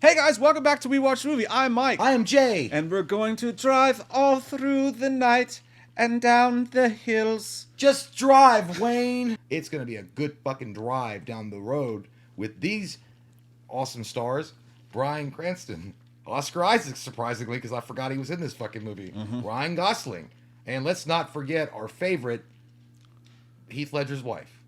Hey guys, welcome back to We Watch Movie. I'm Mike. I am Jay. And we're going to drive all through the night and down the hills. Just drive, Wayne. It's going to be a good fucking drive down the road with these awesome stars. Bryan Cranston. Oscar Isaac, surprisingly, because I forgot he was in this fucking movie. Ryan Gosling. And let's not forget our favorite, Heath Ledger's wife.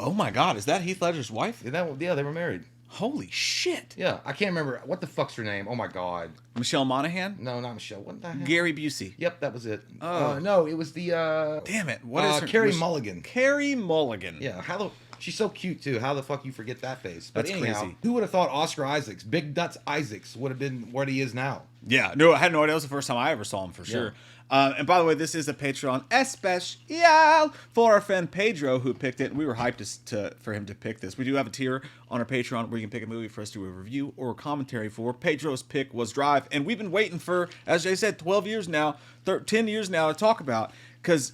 Oh my god, is that Heath Ledger's wife? Yeah, they were married. Holy shit. Yeah, I can't remember. What the fuck's her name? Oh my god. Michelle Monaghan? No, not Michelle. What the hell? Gary Busey. Yep, that was it. Oh. No, it was the... Damn it. What is her... Carey Mulligan. Carey Mulligan. Yeah, she's so cute, too. How the fuck you forget that face? But That's anyhow, crazy. Who would have thought Oscar Isaacs, Big Nuts Isaacs, would have been what he is now? Yeah, no, I had no idea. That was the first time I ever saw him, for sure. And by the way, this is a Patreon especial for our friend Pedro, who picked it. We were hyped for him to pick this. We do have a tier on our Patreon where you can pick a movie for us to do a review or a commentary for. Pedro's pick was Drive, and we've been waiting for, as Jay said, 12 years now, 10 years now to talk about, because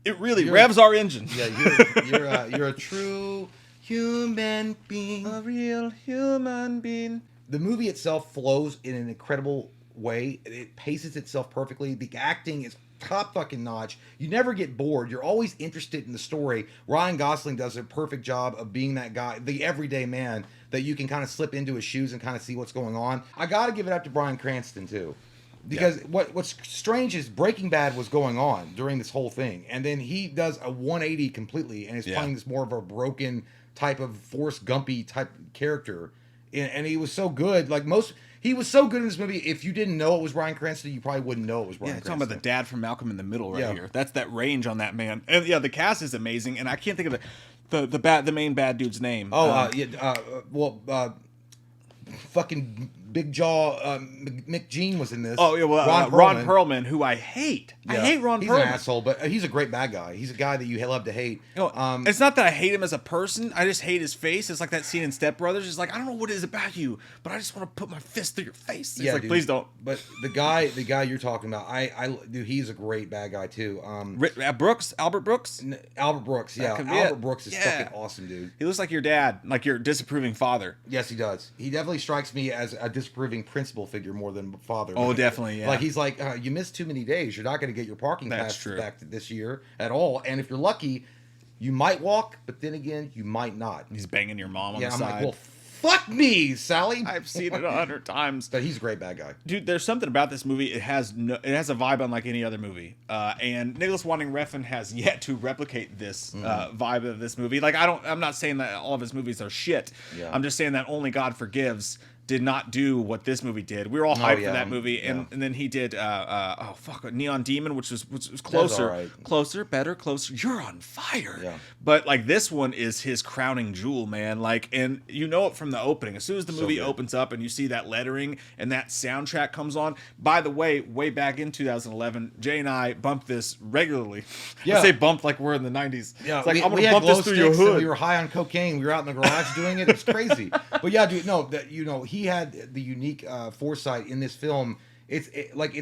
it really revs our engine. Yeah, you're a true human being. A real human being. The movie itself flows in an incredible way. It paces itself perfectly. The acting is top fucking notch. You never get bored. You're always interested in the story. Ryan Gosling does a perfect job of being that guy, the everyday man that you can kind of slip into his shoes and kind of see what's going on. I got to give it up to Bryan Cranston too. Because what's strange is Breaking Bad was going on during this whole thing, and then he does a 180 completely and is playing this more of a broken type of Forrest Gumpy type character. And he was so good. He was so good in this movie. If you didn't know it was Bryan Cranston, you probably wouldn't know it was Bryan Cranston. Talking about the dad from Malcolm in the Middle here. That's that range on that man. And yeah, the cast is amazing. And I can't think of the main bad dude's name. Fucking Big Jaw McGene was in this. Oh yeah, well, Ron Perlman, who I hate. I hate Ron Perlman. He's an asshole, but he's a great bad guy. He's a guy that you love to hate. It's not that I hate him as a person. I just hate his face. It's like that scene in Step Brothers. It's like, I don't know what it is about you, but I just want to put my fist through your face. He's like, dude, please don't. But the guy you're talking about, dude, he's a great bad guy too. Albert Brooks. Albert Brooks, yeah. Albert Brooks is fucking awesome, dude. He looks like your dad, like your disapproving father. Yes, he does. He definitely strikes me as a disapproving principal figure more than father. Oh, definitely, yeah. Like he's like, you missed too many days. You're not going to get your parking pass back this year at all. And if you're lucky, you might walk, but then again, you might not. He's banging your mom on the side. Like, well, fuck me, Sally. I've seen it 100 times. But he's a great bad guy. Dude, there's something about this movie. It has a vibe unlike any other movie. And Nicholas Winding Refn has yet to replicate this vibe of this movie. Like, I'm not saying that all of his movies are shit. Yeah. I'm just saying that Only God Forgives did not do what this movie did. We were all hyped for that movie, and then he did Neon Demon, which was closer, closer, better, closer. You're on fire. Yeah. But like this one is his crowning jewel, man. Like, and you know it from the opening. As soon as the movie opens up and you see that lettering and that soundtrack comes on. By the way back in 2011, Jay and I bumped this regularly. I say bumped like we're in the 90s. Yeah, it's like, I'm gonna bump this through your hood. We were high on cocaine. We were out in the garage doing it. It's crazy. But yeah, dude, no, he had the unique foresight in this film. It's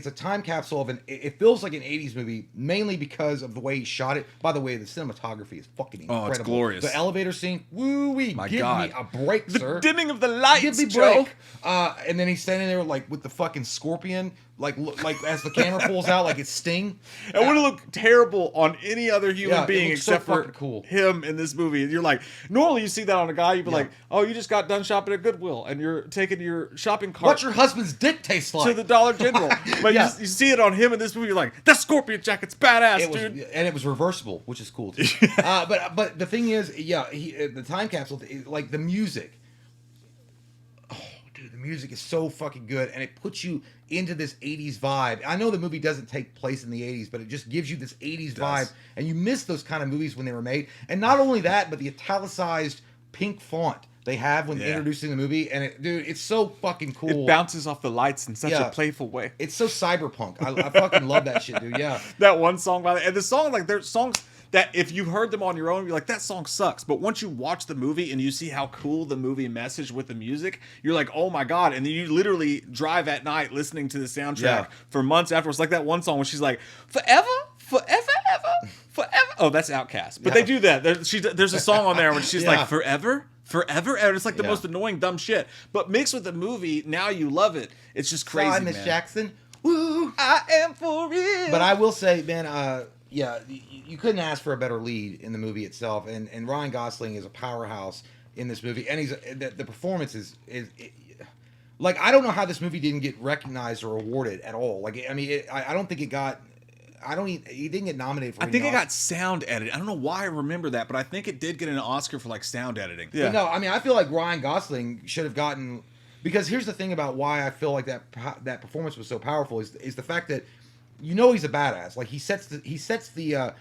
a time capsule of it feels like an 80s movie, mainly because of the way he shot it. By the way, the cinematography is fucking incredible. Oh, it's glorious. The elevator scene, woo-wee, give me a break, sir. The dimming of the lights, give me break. And then he's standing there like with the fucking scorpion, like as the camera pulls out, like it's Sting. It would have looked terrible on any other human being except for cool. him in this movie. And you're like, normally you see that on a guy, you'd be like, oh, you just got done shopping at Goodwill, and you're taking your shopping cart. What's your husband's dick taste like? To the Dollar General. But you see it on him in this movie, you're like, that scorpion jacket's badass, dude. And it was reversible, which is cool too. But the thing is, the time capsule, like the music. The music is so fucking good, and it puts you into this 80s vibe. I know the movie doesn't take place in the 80s, but it just gives you this 80s vibe, and you miss those kind of movies when they were made. And not only that, but the italicized pink font they have when introducing the movie, and it's so fucking cool. It bounces off the lights in such a playful way. It's so cyberpunk. I fucking love that shit, dude. Yeah. That one song, by the way, and the song, like, there's songs that if you heard them on your own, you're like, that song sucks. But once you watch the movie and you see how cool the movie message with the music, you're like, oh my God. And then you literally drive at night listening to the soundtrack for months afterwards. Like that one song where she's like, forever, forever, ever, forever. Oh, that's Outkast. But they do that. There's a song on there when she's like, forever, forever, and it's like the most annoying dumb shit. But mixed with the movie, now you love it. It's just crazy, Sorry, Miss Jackson. Woo! I am for real. But I will say, man, you couldn't ask for a better lead in the movie itself, and Ryan Gosling is a powerhouse in this movie, and the performance is like, I don't know how this movie didn't get recognized or awarded at all. Like, I mean, I don't think it got. He didn't get nominated for. I think it got sound edited. I don't know why I remember that, but I think it did get an Oscar for like sound editing. Yeah. But no, I mean, I feel like Ryan Gosling should have gotten, because here's the thing about why I feel like that performance was so powerful is the fact that, you know, he's a badass. Like, he sets the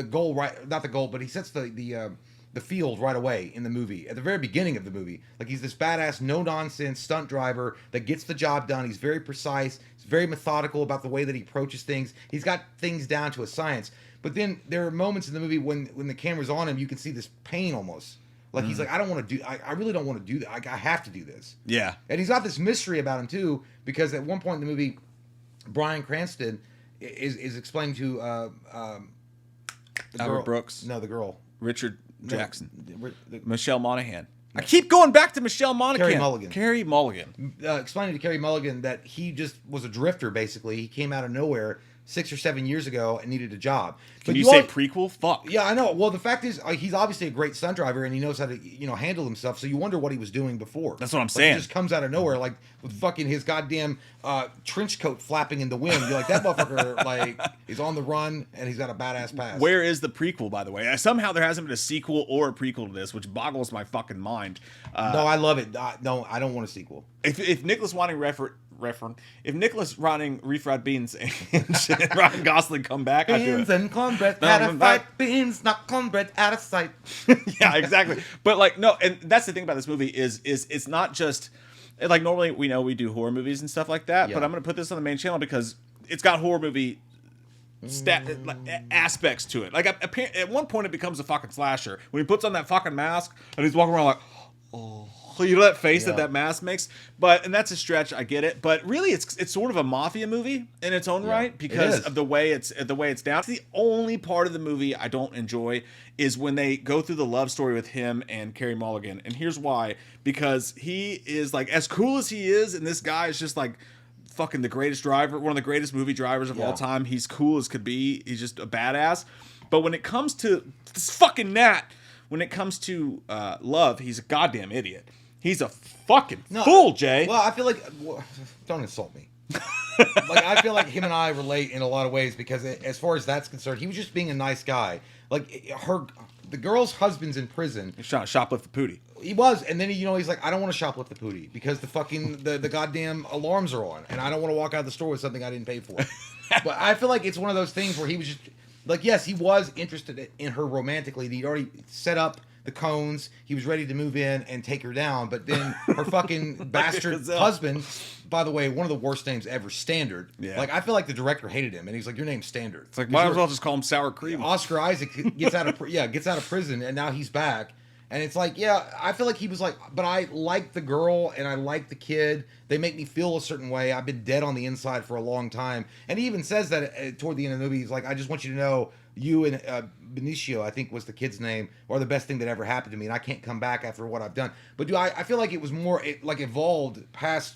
goal right, not the goal, but he sets the field right away in the movie, at the very beginning of the movie. Like, he's this badass, no-nonsense stunt driver that gets the job done. He's very precise. He's very methodical about the way that he approaches things. He's got things down to a science. But then there are moments in the movie when the camera's on him, you can see this pain almost. Like, he's like, I don't want to do... I really don't want to do that. I have to do this. Yeah. And he's got this mystery about him, too, because at one point in the movie, Bryan Cranston is explaining to... Albert Brooks. No, the girl. Richard Jackson. No, Michelle Monaghan. I keep going back to Michelle Monaghan. Carey Mulligan. Explaining to Carey Mulligan that he just was a drifter, basically. He came out of nowhere 6 or 7 years ago and needed a job. Can you say prequel? Fuck. Yeah, I know. Well, the fact is, he's obviously a great stunt driver and he knows how to, handle himself. So you wonder what he was doing before. That's what I'm saying. He just comes out of nowhere, like with fucking his goddamn trench coat flapping in the wind. You're like, that motherfucker, like, is on the run and he's got a badass past. Where is the prequel, by the way? Somehow there hasn't been a sequel or a prequel to this, which boggles my fucking mind. No, I love it. No, I don't want a sequel. If Nicholas Winding if Nicholas Ronning refried beans and Ryan Gosling come back, I do it. Beans and cornbread out of sight. Beans, not cornbread out of sight. Yeah, exactly. But like, no, and that's the thing about this movie is it's not just like, normally we do horror movies and stuff like that, but I'm gonna put this on the main channel because it's got horror movie aspects to it. Like, at one point it becomes a fucking slasher when he puts on that fucking mask and he's walking around like, oh. You know that face that mask makes, and that's a stretch. I get it, but really, it's sort of a mafia movie in its own right because of the way it's down. The only part of the movie I don't enjoy is when they go through the love story with him and Carey Mulligan, and here's why: because he is like, as cool as he is, and this guy is just like fucking the greatest driver, one of the greatest movie drivers of all time. He's cool as could be. He's just a badass. But when it comes to this fucking Nat, when it comes to love, he's a goddamn idiot. He's a fucking fool, Jay. Well, I feel like... don't insult me. Like, I feel like him and I relate in a lot of ways because as far as that's concerned, he was just being a nice guy. Like, the girl's husband's in prison. He's trying to shoplift the pootie. He was, and then he's like, I don't want to shoplift the pootie because the fucking the goddamn alarms are on, and I don't want to walk out of the store with something I didn't pay for. But I feel like it's one of those things where he was just like, yes, he was interested in her romantically. He'd already set up the cones. He was ready to move in and take her down, but then her fucking bastard husband, by the way, one of the worst names ever, Standard. Yeah. Like, I feel like the director hated him, and he's like, your name's Standard. It's like, might as well just call him Sour Cream. Oscar Isaac gets out of prison, and now he's back. And it's like, I feel like he was like, but I like the girl and I like the kid. They make me feel a certain way. I've been dead on the inside for a long time. And he even says that toward the end of the movie, he's like, I just want you to know you and Benicio, I think was the kid's name, are the best thing that ever happened to me. And I can't come back after what I've done. But I feel like it was more evolved past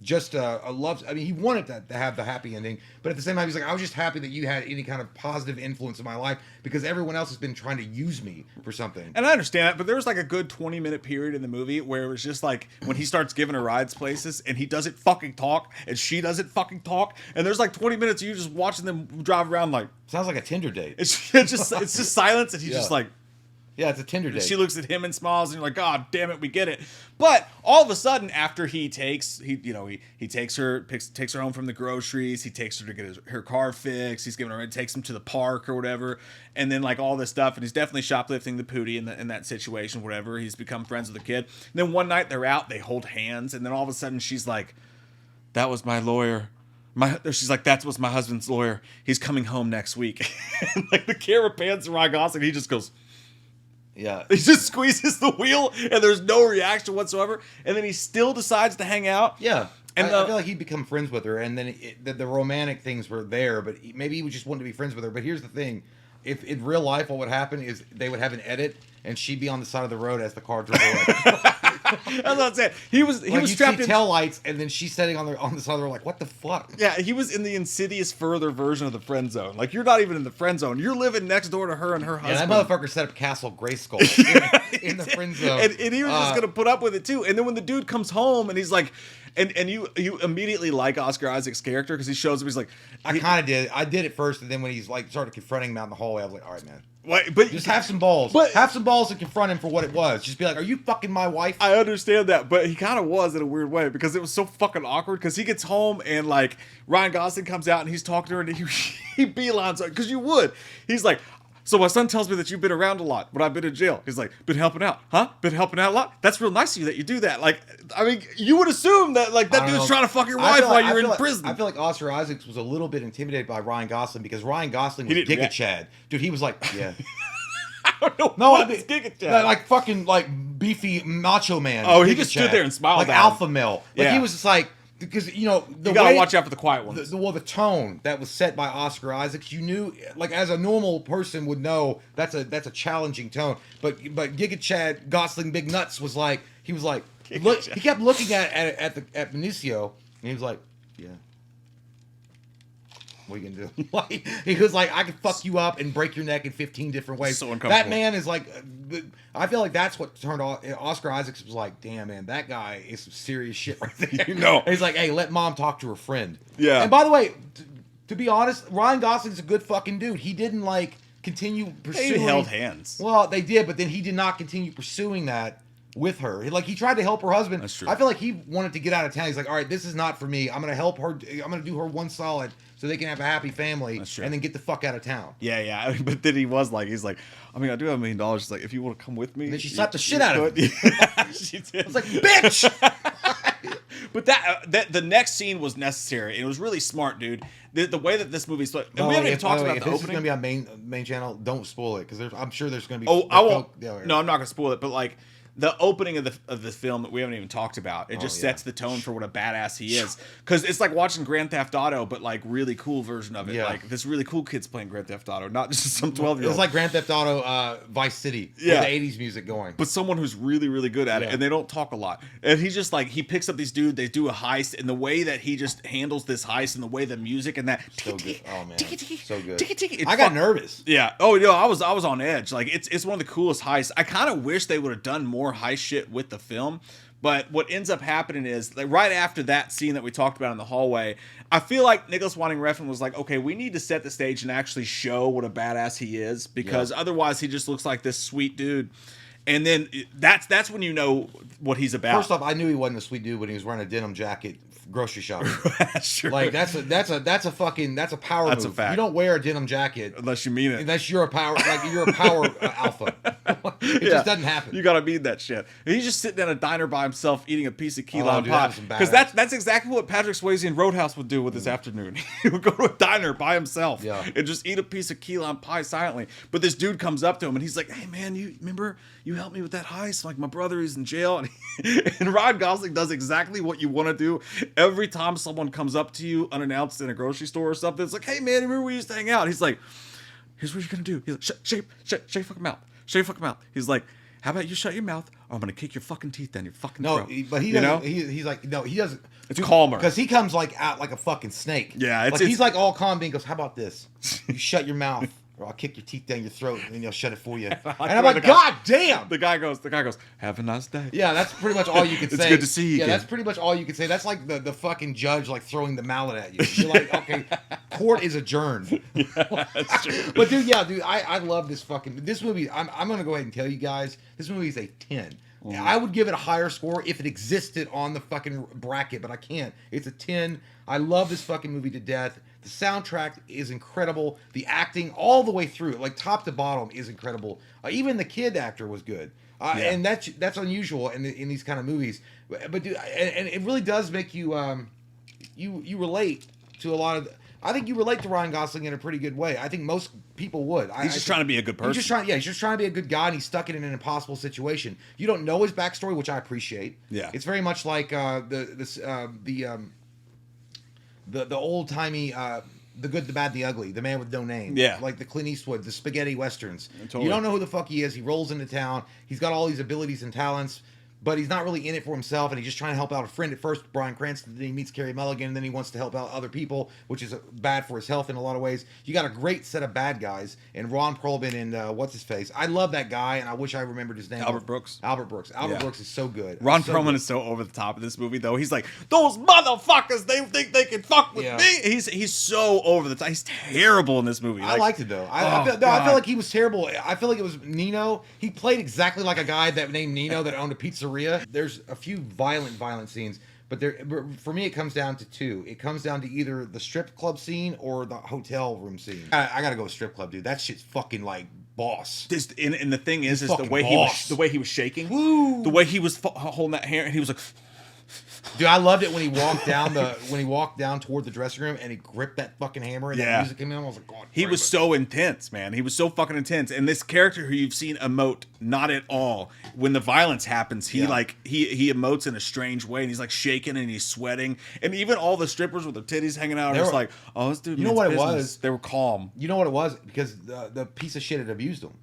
just a love. I mean, he wanted to have the happy ending, but at the same time, he's like, I was just happy that you had any kind of positive influence in my life because everyone else has been trying to use me for something. And I understand that, but there was like a good 20-minute period in the movie where it was just like when he starts giving her rides places and he doesn't fucking talk and she doesn't fucking talk, and there's like 20 minutes of you just watching them drive around like, sounds like a Tinder date. It's just silence, and he's just like. Yeah, it's a Tinder date. She looks at him and smiles, and you're like, God damn it, we get it. But all of a sudden, after he takes her home from the groceries, he takes her to get her car fixed, takes him to the park or whatever, and then like all this stuff, and he's definitely shoplifting the pootie in that situation, whatever. He's become friends with the kid. And then one night they're out, they hold hands, and then all of a sudden she's like, that was my lawyer. She's like, that was my husband's lawyer. He's coming home next week. And like the camera pans to Ryan Gosling, he just goes. Yeah. He just squeezes the wheel and there's no reaction whatsoever. And then he still decides to hang out. Yeah. And I feel like he'd become friends with her. And then the romantic things were there, but maybe he just wanted to be friends with her. But here's the thing. if in real life, what would happen is they would have an edit, and she'd be on the side of the road as the car drove away. That's what I'm saying. He was trapped in tail lights, and then she's sitting on the side of the road like, what the fuck? Yeah, he was in the insidious further version of the friend zone. Like, you're not even in the friend zone. You're living next door to her and her husband. Yeah, that motherfucker set up Castle Grayskull in the friend zone. And he was just gonna put up with it too. And then when the dude comes home and he's like, and you immediately like Oscar Isaac's character because he shows up. He's like, I kind of did. I did it first, and then when he's like started confronting him out in the hallway, I was like, all right, man. But just have some balls. Have some balls to confront him for what it was. Just be like, are you fucking my wife? I understand that, but he kind of was in a weird way because it was so fucking awkward because he gets home and like Ryan Gosling comes out and he's talking to her and he beelines her because you would. He's like, so my son tells me that you've been around a lot, but I've been in jail. He's like, been helping out, huh? Been helping out a lot? That's real nice of you that you do that. Like, I mean, you would assume that like that dude's trying to fuck your wife while you're in prison. I feel like Oscar Isaacs was a little bit intimidated by Ryan Gosling because Ryan Gosling was Giga Chad. Dude, he was like, yeah. I don't know. No, I mean, Giga Chad. Like fucking like beefy macho man. Oh, he just stood there and smiled like alpha male. Like he was just like, because you know you gotta watch out for the quiet ones. The tone that was set by Oscar Isaacs, you knew, like as a normal person would know, that's a challenging tone. But Giga Chad Gosling Big Nuts was like, he was like, look, he kept looking at Benicio, and he was like, yeah. What are you gonna do? Like, he was like, I could fuck you up and break your neck in 15 different ways. So uncomfortable. That man is like, I feel like that's what turned Oscar Isaacs was like, damn man, that guy is some serious shit right there. You know, and he's like, hey, let mom talk to her friend. Yeah. And by the way, to be honest, Ryan Gosling's a good fucking dude. He didn't like continue pursuing. They held hands. Well, they did, but then he did not continue pursuing that with her. Like, he tried to help her husband. That's true. I feel like he wanted to get out of town. He's like, all right, this is not for me. I'm gonna help her. I'm gonna do her one solid so they can have a happy family and then get the fuck out of town. Yeah. But then he's like, I mean, I do have $1 million. She's like, if you want to come with me. And then she slapped the shit out of him. She did. I was like, bitch! But that the next scene was necessary. It was really smart, dude. The way that this movie's split. And we haven't even talked about the opening. If this is going to be on main channel, don't spoil it. Because I'm sure there's going to be... Oh, I won't. No, I'm not going to spoil it. But like, the opening of the film that we haven't even talked about, it just sets the tone for what a badass he is. Because it's like watching Grand Theft Auto, but like really cool version of it. Yeah. Like this really cool kid's playing Grand Theft Auto, not just some 12-year-old. It's like Grand Theft Auto Vice City with the 80s music going. But someone who's really, really good at it, and they don't talk a lot. And he's just like, he picks up these dudes, they do a heist, and the way that he just handles this heist and the way the music and that... So good. Oh, man. So good. I I got nervous. Yeah. Oh, yeah, I was on edge. Like, it's one of the coolest heists. I kind of wish they would have done more heist shit with the film, but what ends up happening is like right after that scene that we talked about in the hallway, I feel like Nicholas Winding Refn was like, okay, we need to set the stage and actually show what a badass he is, because otherwise he just looks like this sweet dude. And then that's when you know what he's about. First off, I knew he wasn't a sweet dude when he was wearing a denim jacket grocery shopping. Sure. Like that's a power that's move. A fact. You don't wear a denim jacket unless you mean it. Unless you're a power alpha. It just doesn't happen. You gotta mean that shit. And he's just sitting in a diner by himself eating a piece of key lime pie. Because that's exactly what Patrick Swayze in Roadhouse would do with his afternoon. He would go to a diner by himself and just eat a piece of key lime pie silently. But this dude comes up to him and he's like, hey man, you remember you helped me with that heist? Like my brother is in jail. And Ryan Gosling does exactly what you want to do. Every time someone comes up to you unannounced in a grocery store or something, it's like, hey man, remember we used to hang out? He's like, here's what you're gonna do. He's like, shut your fucking mouth. Shut your fucking mouth. He's like, how about you shut your mouth or I'm gonna kick your fucking teeth down your fucking throat. But he doesn't, he's like, no, he doesn't. It's calmer. Because he comes like out like a fucking snake. Yeah, he's like all calm and he goes, how about this? You shut your mouth or I'll kick your teeth down your throat and then he'll shut it for you. And I'm like, God damn! The guy goes, have a nice day. Yeah, that's pretty much all you can say. It's good to see you again. That's pretty much all you can say. That's like the fucking judge like throwing the mallet at you. You're like, okay, court is adjourned. Yeah, that's true. But dude, I love this movie. I'm gonna go ahead and tell you guys, this movie is a 10. I would give it a higher score if it existed on the fucking bracket, but I can't. It's a 10. I love this fucking movie to death. The soundtrack is incredible. The acting all the way through, like top to bottom, is incredible. Even the kid actor was good, and that's unusual in these kind of movies. But dude, and it really does make you you relate to a lot of. I think you relate to Ryan Gosling in a pretty good way. I think most people would. He's just trying to be a good person. He's just trying to be a good guy, and he's stuck in an impossible situation. You don't know his backstory, which I appreciate. Yeah, it's very much like the old timey The Good, the Bad, the Ugly, The Man with No Name. Yeah. Like the Clint Eastwood, the spaghetti westerns. Totally. You don't know who the fuck he is. He rolls into town. He's got all these abilities and talents, but he's not really in it for himself, and he's just trying to help out a friend at first, Bryan Cranston. Then he meets Carey Mulligan, and then he wants to help out other people, which is bad for his health in a lot of ways. You got a great set of bad guys, and Ron Perlman and what's his face. I love that guy, and I wish I remembered his name. Albert Brooks. Albert Brooks is so good. Ron so Perlman good. is so over the top in this movie, though. He's like, those motherfuckers, they think they can fuck with me. He's so over the top. He's terrible in this movie. I liked it, though. I feel like he was terrible. I feel like it was Nino. He played exactly like a guy that named Nino that owned a pizzeria. There's a few violent scenes, but for me it comes down to two. It comes down to either the strip club scene or the hotel room scene. I gotta go with strip club, dude. That shit's fucking like boss. And the thing is the way he was shaking, Woo. the way he was holding that hair, and he was like, dude, I loved it when he walked down toward the dressing room and he gripped that fucking hammer and that music came in. I was like, God. He was so intense, man. He was so fucking intense. And this character who you've seen emote not at all. When the violence happens, he emotes in a strange way, and he's like shaking and he's sweating. And even all the strippers with their titties hanging out are just like, oh, this dude. You know what business. It was? They were calm. You know what it was? Because the piece of shit had abused him.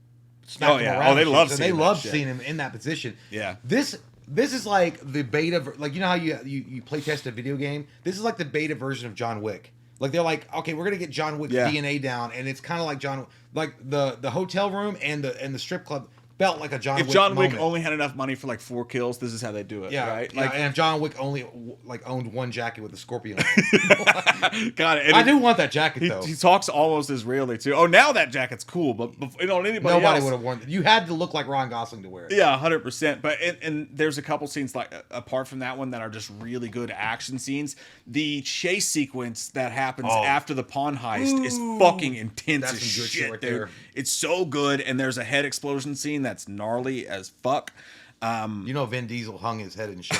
Smacked him around. Oh, they loved seeing him in that position. Yeah. This is like the beta, like, you know how you play test a video game? This is like the beta version of John Wick. Like, they're like, okay, we're gonna get John Wick's DNA down, and it's kind of like the hotel room and the strip club felt like a John Wick. If John Wick moment. only had enough money for like 4 kills, this is how they do it. Yeah, right. Like, and if John Wick only like owned one jacket with a scorpion. Got it. I do want that jacket though. He talks almost Israeli too. Oh, now that jacket's cool, but nobody would have worn it. You had to look like Ryan Gosling to wear it. Yeah, 100%. But and there's a couple scenes like apart from that one that are just really good action scenes. The chase sequence that happens after the pawn heist is fucking intense as shit, right dude. There. It's so good, and there's a head explosion scene that's gnarly as fuck. You know, Vin Diesel hung his head in shame.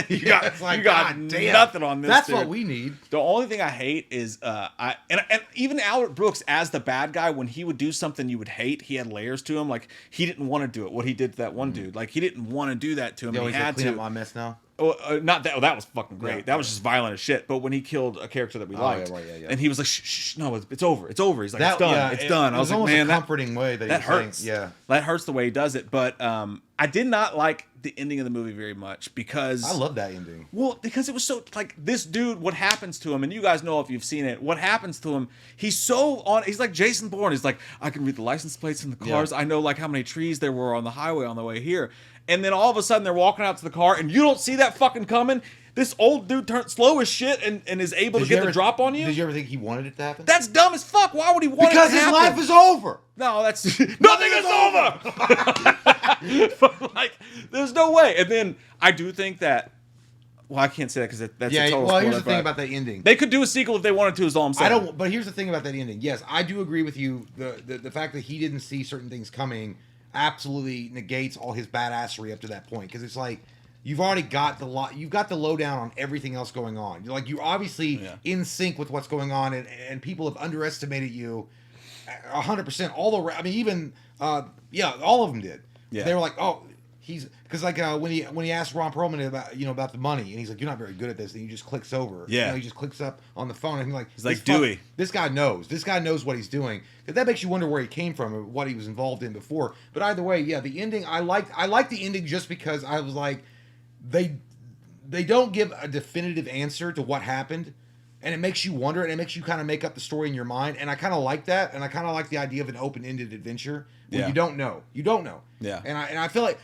you got nothing on this. That's dude. what we need. The only thing I hate is and even Albert Brooks as the bad guy, when he would do something you would hate, he had layers to him. Like, he didn't want to do it. What he did to that one dude, like, he didn't want to do that to him. He had to clean up my mess now. Not that. That was fucking great. Yeah, that was just violent as shit. But when he killed a character that we liked, and he was like, "Shh, no, it's over. It's over." He's like, "It's done. It's done." I was like, "Man, a comforting way that hurts." Saying, yeah, that hurts the way he does it. But I did not like the ending of the movie very much because I love that ending. Well, because it was so like this dude. What happens to him? And you guys know if you've seen it. What happens to him? He's so on. He's like Jason Bourne. He's like, I can read the license plates in the cars. Yeah. I know like how many trees there were on the highway on the way here. And then all of a sudden they're walking out to the car and you don't see that fucking coming. This old dude turned slow as shit and is able to get the drop on you. Did you ever think he wanted it to happen? That's dumb as fuck. Why would he want it to happen? Because his life is over. No, that's nothing is over. But like, there's no way. And then I do think that. Well, I can't say that because that's a total spoiler. Here's the thing about that ending. They could do a sequel if they wanted to. Is all I'm saying. But here's the thing about that ending. Yes, I do agree with you. The fact that he didn't see certain things coming absolutely negates all his badassery up to that point, because it's like you've already got you've got the lowdown on everything else going on. You're obviously in sync with what's going on, and people have underestimated you 100%. All of them did. Yeah. They were like, oh, he's because like when he asked Ron Perlman about the money, and he's like, you're not very good at this, and he just clicks over. Yeah, he just clicks up on the phone, and he's like Dewey. This guy knows what he's doing. That makes you wonder where he came from or what he was involved in before. But either way, yeah, the ending I liked the ending just because I was like, they don't give a definitive answer to what happened. And it makes you wonder, and it makes you kind of make up the story in your mind. And I kind of like that, and I kind of like the idea of an open-ended adventure where you don't know. You don't know. Yeah. And I feel like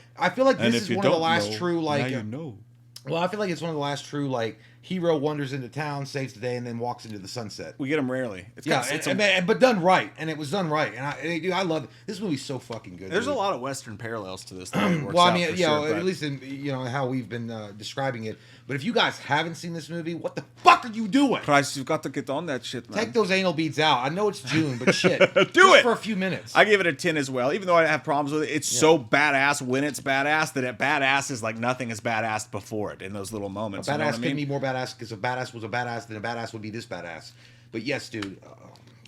this is one of the last true like. Now you know. Well, I feel like it's one of the last true like hero wanders into town, saves the day, and then walks into the sunset. We get them rarely. But done right, and it was done right. And I love it. This movie's so fucking good. There's a lot of Western parallels to this. At least in how we've been describing it. But if you guys haven't seen this movie, what the fuck are you doing? Christ, you've got to get on that shit, man. Take those anal beads out. I know it's June, but shit, do it for a few minutes. I give it a 10 as well, even though I have problems with it. It's so badass when it's badass that badass is like nothing is badass before it in those little moments. A badass can be more badass because if a badass was a badass, then a badass would be this badass. But yes, dude.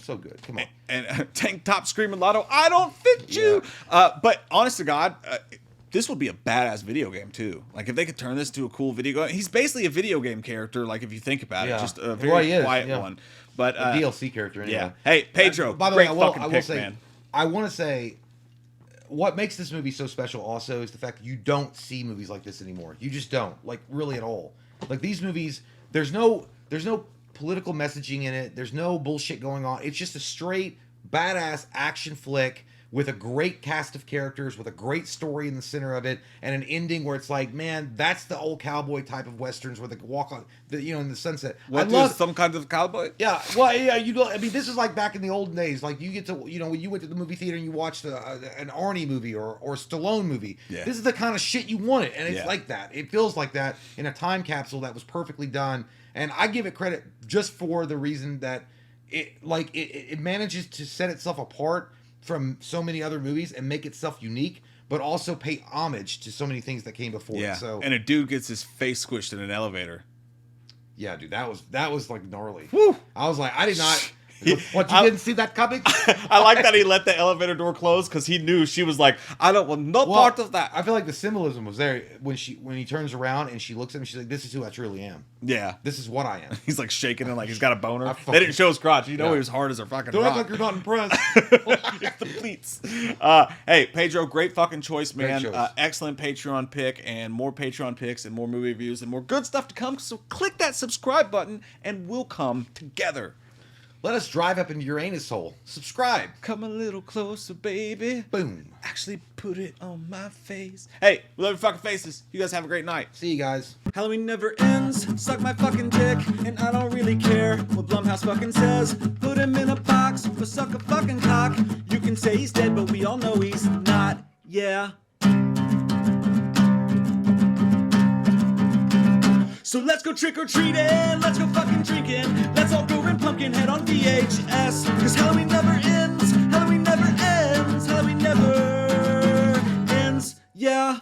So good. Come on. And tank top screaming Lotto, I don't fit you. But honest to God, this would be a badass video game too. Like if they could turn this to a cool video game. He's basically a video game character. Like if you think about it, just a very quiet one. But a DLC character. Anyway. Yeah. Hey, Pedro. By the way, I will say, man. I want to say, what makes this movie so special also is the fact that you don't see movies like this anymore. You just don't, like, really at all. Like these movies, there's no political messaging in it. There's no bullshit going on. It's just a straight badass action flick with a great cast of characters, with a great story in the center of it, and an ending where it's like, man, that's the old cowboy type of westerns where they walk on, in the sunset. I love some kind of cowboy. Yeah, well, yeah, I mean, this is like back in the olden days. Like you get to, when you went to the movie theater and you watched an Arnie movie or Stallone movie. Yeah. This is the kind of shit you wanted, and it's like that. It feels like that in a time capsule that was perfectly done. And I give it credit just for the reason that it manages to set itself apart from so many other movies and make itself unique, but also pay homage to so many things that came before it. So, and a dude gets his face squished in an elevator. Yeah, dude, that was like gnarly. Woo! I was like, I did not. What, you didn't see that coming? I like that he let the elevator door close because he knew she was like, I don't want no part of that. I feel like the symbolism was there when he turns around and she looks at him. She's like, "This is who I truly am. Yeah, this is what I am." He's like shaking and like he's got a boner. They didn't show his crotch. You know he was hard as a fucking rock. Don't act like you're not impressed. It's the pleats. Hey, Pedro, great fucking choice, man. Excellent Patreon pick, and more Patreon picks and more movie reviews and more good stuff to come. So click that subscribe button and we'll come together. Let us drive up into your anus hole. Subscribe. Come a little closer, baby. Boom. Actually put it on my face. Hey, we love your fucking faces. You guys have a great night. See you guys. Halloween never ends. Suck my fucking dick. And I don't really care what Blumhouse fucking says. Put him in a box or suck a fucking cock. You can say he's dead, but we all know he's not. Yeah. So let's go trick-or-treating, let's go fucking drinking, let's all go rent Pumpkinhead on VHS, cause Halloween never ends, Halloween never ends, Halloween never ends, yeah.